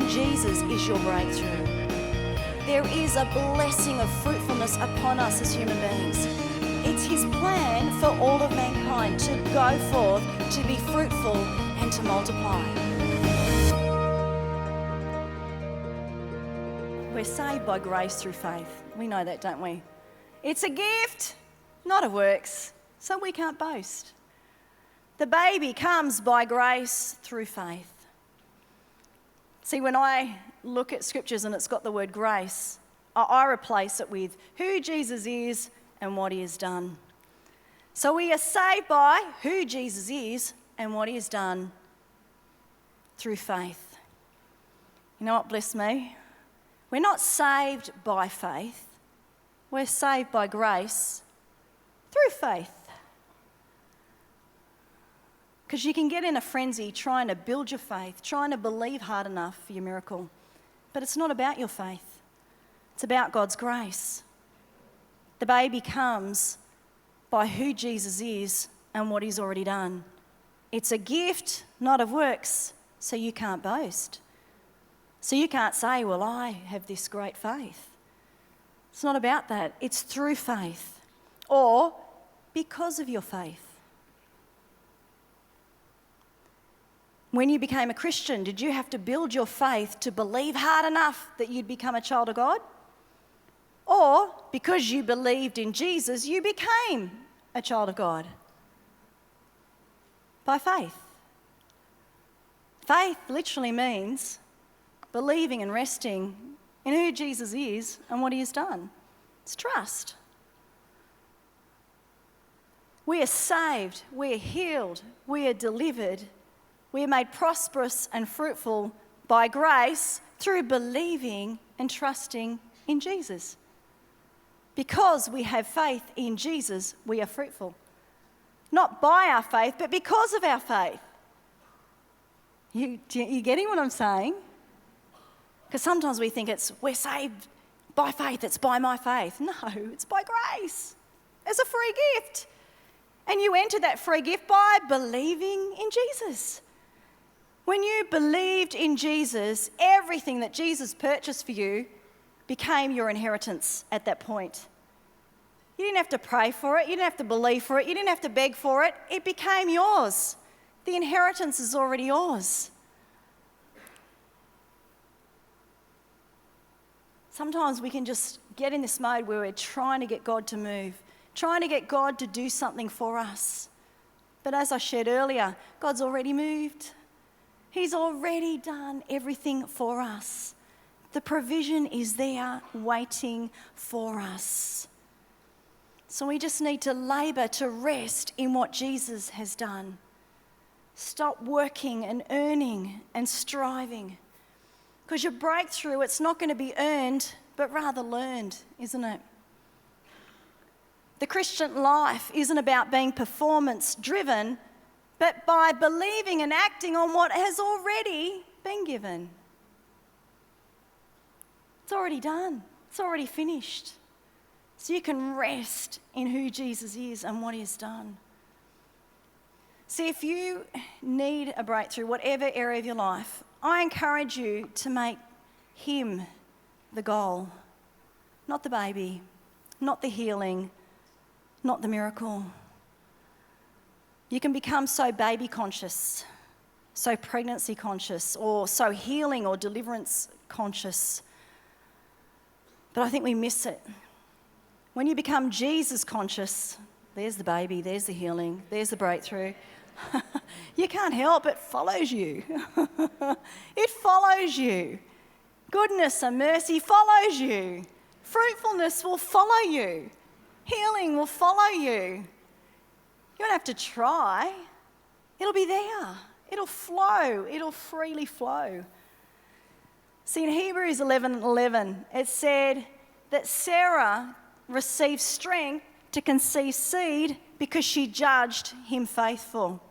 in Jesus is your breakthrough. There is a blessing of fruitfulness upon us as human beings. It's his plan for all of mankind to go forth, to be fruitful and to multiply. We're saved by grace through faith. We know that, don't we? It's a gift, not of works, so we can't boast. The baby comes by grace through faith. See, when I look at scriptures and it's got the word grace, I replace it with who Jesus is and what he has done. So we are saved by who Jesus is and what he has done through faith. You know what bless me? We're not saved by faith. We're saved by grace through faith. Because you can get in a frenzy trying to build your faith, trying to believe hard enough for your miracle. But it's not about your faith. It's about God's grace. The baby comes by who Jesus is and what he's already done. It's a gift, not of works, so you can't boast. So you can't say, well, I have this great faith. It's not about that. It's through faith or because of your faith. When you became a Christian, did you have to build your faith to believe hard enough that you'd become a child of God? Or because you believed in Jesus, you became a child of God? By faith. Faith literally means believing and resting in who Jesus is and what he has done. It's trust. We are saved, we are healed, we are delivered, we are made prosperous and fruitful by grace through believing and trusting in Jesus. Because we have faith in Jesus, we are fruitful. Not by our faith, but because of our faith. You getting what I'm saying? Because sometimes we think we're saved by faith, it's by my faith. No, it's by grace. It's a free gift. And you enter that free gift by believing in Jesus. When you believed in Jesus, everything that Jesus purchased for you became your inheritance at that point. You didn't have to pray for it, you didn't have to believe for it, you didn't have to beg for it. It became yours. The inheritance is already yours. Sometimes we can just get in this mode where we're trying to get God to move, trying to get God to do something for us. But as I shared earlier, God's already moved. He's already done everything for us. The provision is there waiting for us. So we just need to labour to rest in what Jesus has done. Stop working and earning and striving. Because your breakthrough, it's not going to be earned, but rather learned, isn't it? The Christian life isn't about being performance-driven, but by believing and acting on what has already been given. It's already done. It's already finished. So you can rest in who Jesus is and what he has done. See, if you need a breakthrough, whatever area of your life, I encourage you to make him the goal, not the baby, not the healing, not the miracle. You can become so baby conscious, so pregnancy conscious, or so healing or deliverance conscious. But I think we miss it. When you become Jesus conscious, there's the baby, there's the healing, there's the breakthrough. You can't help, it follows you. It follows you. Goodness and mercy follows you. Fruitfulness will follow you. Healing will follow you. You don't have to try. It'll be there. It'll flow. It'll freely flow. See, in Hebrews 11:11, it said that Sarah received strength to conceive seed because she judged him faithful.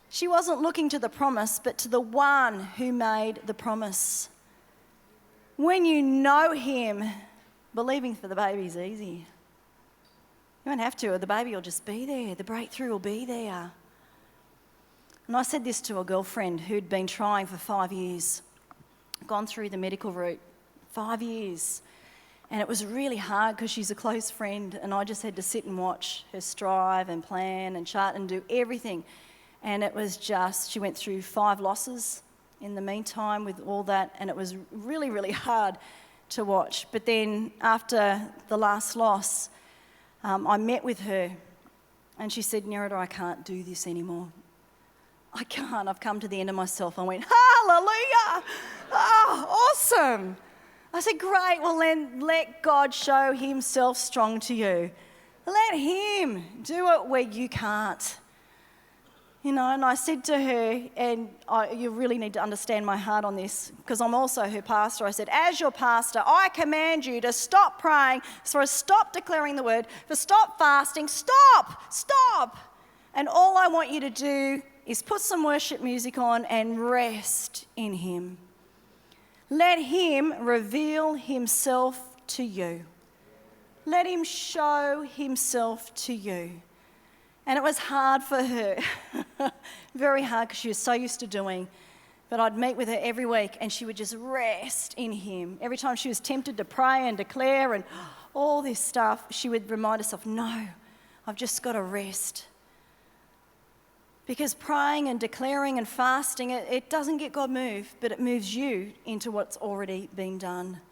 She wasn't looking to the promise, but to the one who made the promise. When you know him, believing for the baby is easy. You won't have to, or the baby will just be there. The breakthrough will be there. And I said this to a girlfriend who'd been trying for 5 years. gone through the medical route, 5 years. And it was really hard because she's a close friend, and I just had to sit and watch her strive and plan and chart and do everything. And it was just, she went through 5 losses in the meantime with all that, and it was really, really hard to watch. But then after the last loss, I met with her, and she said, Nerida, I can't do this anymore. I can't. I've come to the end of myself. I went, hallelujah! Oh, awesome! I said, great, well then let God show himself strong to you. Let him do it where you can't. You know, and I said to her, and you really need to understand my heart on this, because I'm also her pastor. I said, as your pastor, I command you to stop praying, so stop declaring the word, to stop fasting, stop. And all I want you to do is put some worship music on and rest in him. Let him reveal himself to you. Let him show himself to you. And it was hard for her, very hard, because she was so used to doing. But I'd meet with her every week and she would just rest in him. Every time she was tempted to pray and declare and all this stuff, she would remind herself, no, I've just got to rest. Because praying and declaring and fasting, it doesn't get God moved, but it moves you into what's already been done.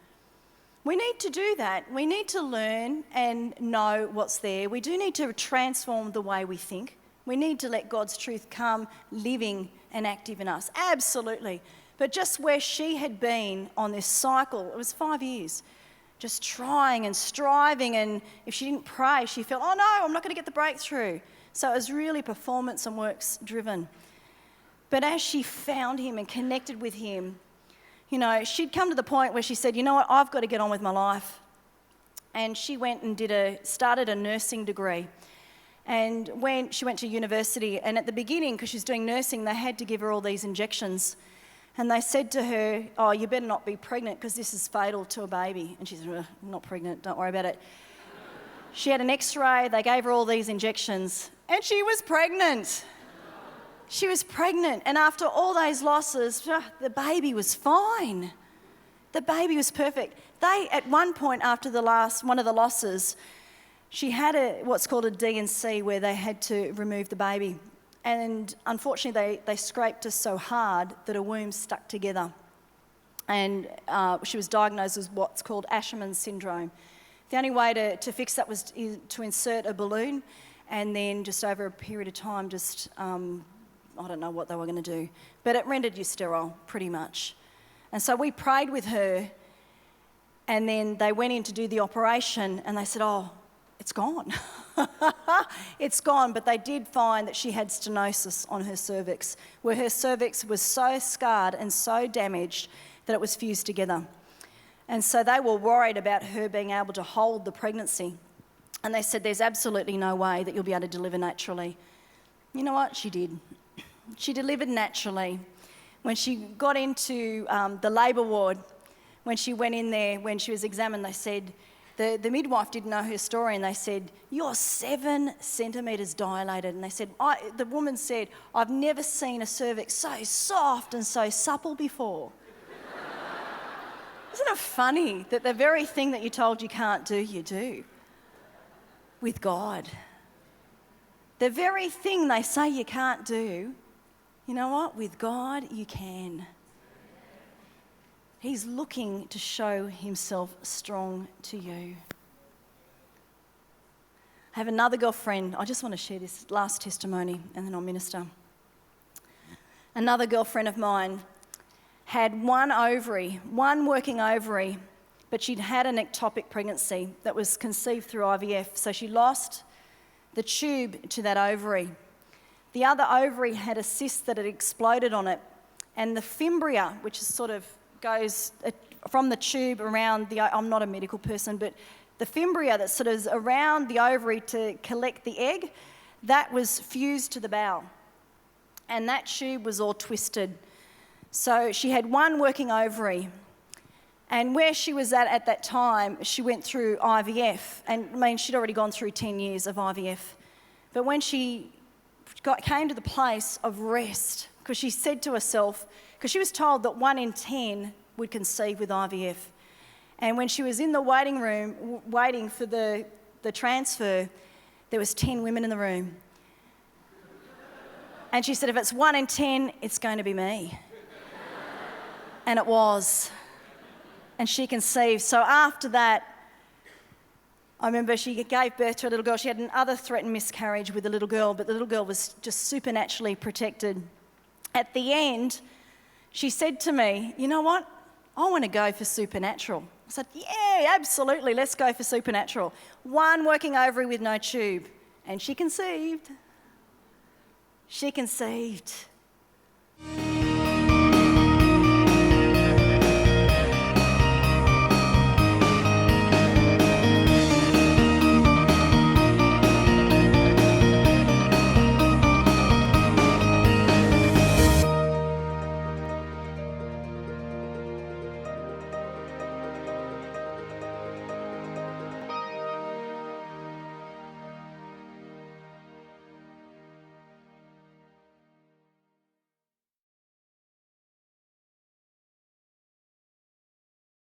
We need to do that. We need to learn and know what's there. We do need to transform the way we think. We need to let God's truth come living and active in us. Absolutely. But just where she had been on this cycle, it was 5 years, just trying and striving, and if she didn't pray, she felt, oh no, I'm not going to get the breakthrough. So it was really performance and works driven. But as she found him and connected with him, you know, she'd come to the point where she said, you know what, I've got to get on with my life. And she went and started a nursing degree. And when she went to university, and at the beginning, because she's doing nursing, they had to give her all these injections. And they said to her, oh, you better not be pregnant because this is fatal to a baby. And she said, I'm not pregnant, don't worry about it. She had an x-ray, they gave her all these injections, and she was pregnant. She was pregnant, and after all those losses, the baby was fine. The baby was perfect. They, at one point after one of the losses, she had what's called a D&C where they had to remove the baby. And unfortunately, they scraped her so hard that her womb stuck together. And she was diagnosed with what's called Asherman's syndrome. The only way to fix that was to insert a balloon, and then just over a period of time, I don't know what they were going to do, but it rendered you sterile pretty much. And so we prayed with her, and then they went in to do the operation, and they said, oh, it's gone. It's gone, but they did find that she had stenosis on her cervix, where her cervix was so scarred and so damaged that it was fused together. And so they were worried about her being able to hold the pregnancy. And they said, there's absolutely no way that you'll be able to deliver naturally. You know what? She did. She delivered naturally. When she got into the labour ward, when she went in there, when she was examined, they said, the midwife didn't know her story, and they said, you're 7 centimetres dilated. And they said, the woman said, I've never seen a cervix so soft and so supple before. Isn't it funny that the very thing that you're told you can't do, you do with God? The very thing they say you can't do, you know what? With God, you can. He's looking to show himself strong to you. I have another girlfriend. I just want to share this last testimony and then I'll minister. Another girlfriend of mine had one working ovary, but she'd had an ectopic pregnancy that was conceived through IVF. So she lost the tube to that ovary. The other ovary had a cyst that had exploded on it, and the fimbria, which is sort of goes from the tube around I'm not a medical person, but the fimbria that sort of is around the ovary to collect the egg, that was fused to the bowel. And that tube was all twisted. So she had one working ovary. And where she was at that time, she went through IVF. And I mean, she'd already gone through 10 years of IVF. But when she came to the place of rest, because she said to herself, because she was told that 1 in 10 would conceive with IVF. And when she was in the waiting room, waiting for the transfer, there was 10 women in the room. And she said, if it's 1 in 10, it's going to be me. And it was. And she conceived. So after that, I remember she gave birth to a little girl. She had another threatened miscarriage with a little girl, but the little girl was just supernaturally protected. At the end, she said to me, you know what? I want to go for supernatural. I said, yeah, absolutely, let's go for supernatural. 1 working ovary with no tube. And she conceived. She conceived.